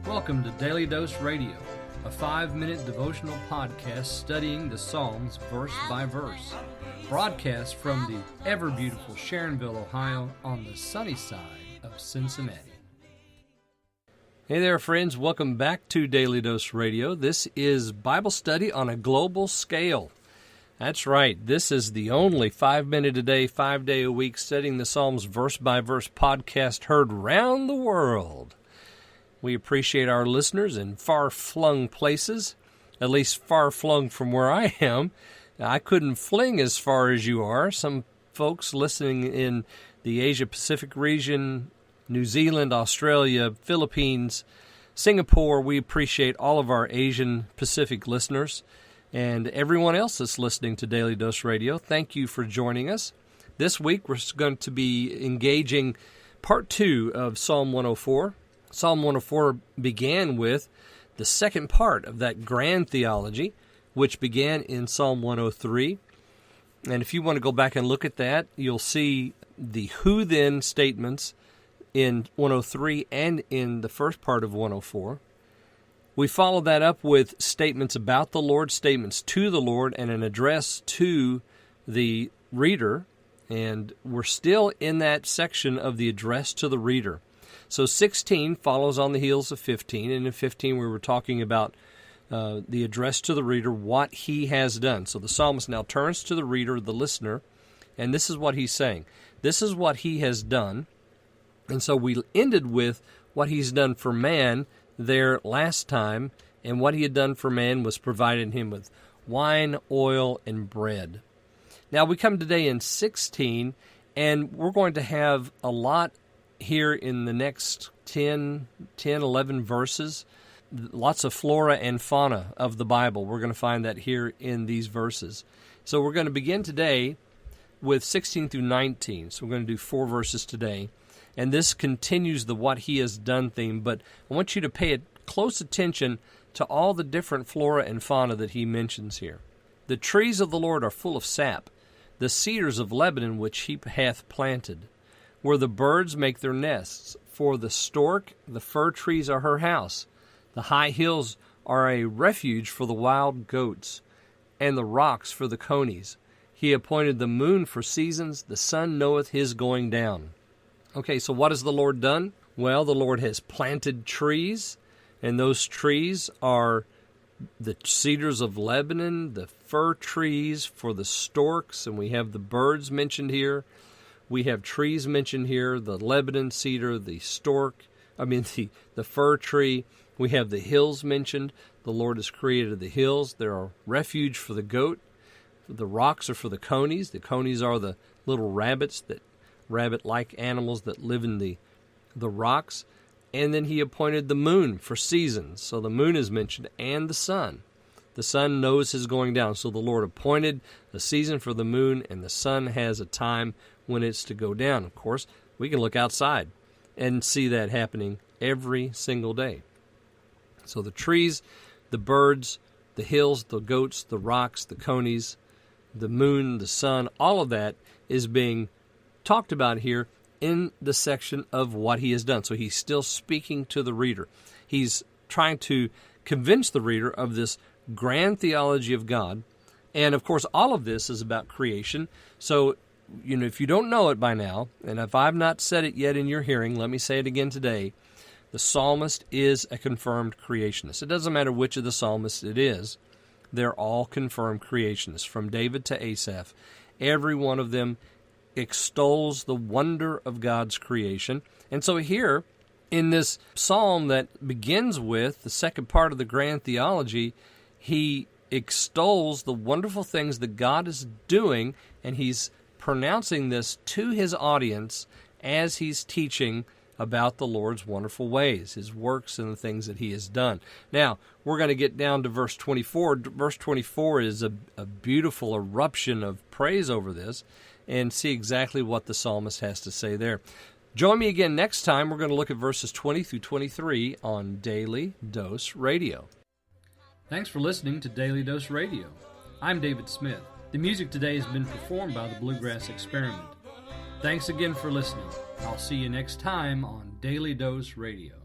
Welcome to Daily Dose Radio, a 5-minute devotional podcast studying the Psalms verse by verse. Broadcast from the ever-beautiful Sharonville, Ohio, on the sunny side of Cincinnati. Hey there, friends. Welcome back to Daily Dose Radio. This is Bible study on a global scale. That's right. This is the only 5-minute-a-day, 5-day-a-week studying the Psalms verse-by-verse podcast heard round the world. We appreciate our listeners in far-flung places, at least far-flung from where I am. I couldn't fling as far as you are. Some folks listening in the Asia-Pacific region, New Zealand, Australia, Philippines, Singapore, we appreciate all of our Asian-Pacific listeners. And everyone else that's listening to Daily Dose Radio, thank you for joining us. This week we're going to be engaging part 2 of Psalm 104. Psalm 104 began with the second part of that grand theology, which began in Psalm 103. And if you want to go back and look at that, you'll see the who then statements in 103 and in the first part of 104. We follow that up with statements about the Lord, statements to the Lord, and an address to the reader. And we're still in that section of the address to the reader. So 16 follows on the heels of 15, and in 15 we were talking about the address to the reader, what he has done. So the psalmist now turns to the reader, the listener, and this is what he's saying. This is what he has done. And so we ended with what he's done for man there last time, and what he had done for man was provided him with wine, oil, and bread. Now we come today in 16, and we're going to have a lot here in the next 10, 11 verses. Lots of flora and fauna of the Bible. We're going to find that here in these verses. So we're going to begin today with 16 through 19. So we're going to do 4 verses today. And this continues the what he has done theme, but I want you to pay close attention to all the different flora and fauna that he mentions here. The trees of the Lord are full of sap, the cedars of Lebanon which he hath planted, where the birds make their nests. For the stork, the fir trees are her house. The high hills are a refuge for the wild goats, and the rocks for the conies. He appointed the moon for seasons, the sun knoweth his going down. Okay, so what has the Lord done? Well, the Lord has planted trees, and those trees are the cedars of Lebanon, the fir trees for the storks, and we have the birds mentioned here. We have trees mentioned here, the Lebanon cedar, the fir tree. We have the hills mentioned. The Lord has created the hills. There are refuge for the goat. The rocks are for the conies. The conies are the little rabbit-like animals that live in the rocks. And then he appointed the moon for seasons. So the moon is mentioned, and the sun. The sun knows his going down. So the Lord appointed a season for the moon, and the sun has a time when it's to go down. Of course, we can look outside and see that happening every single day. So the trees, the birds, the hills, the goats, the rocks, the conies, the moon, the sun, all of that is being talked about here in the section of what he has done. So he's still speaking to the reader. He's trying to convince the reader of this grand theology of God. And of course, all of this is about creation. So, if you don't know it by now, and if I've not said it yet in your hearing, let me say it again today. The psalmist is a confirmed creationist. It doesn't matter which of the psalmists it is. They're all confirmed creationists, from David to Asaph. Every one of them extols the wonder of God's creation. And so here, in this psalm that begins with the second part of the grand theology, he extols the wonderful things that God is doing, and he's pronouncing this to his audience as he's teaching about the Lord's wonderful ways, his works and the things that he has done. Now, we're going to get down to verse 24. Verse 24 is a beautiful eruption of praise over this, and see exactly what the psalmist has to say there. Join me again next time. We're going to look at verses 20 through 23 on Daily Dose Radio. Thanks for listening to Daily Dose Radio. I'm David Smith. The music today has been performed by the Bluegrass Experiment. Thanks again for listening. I'll see you next time on Daily Dose Radio.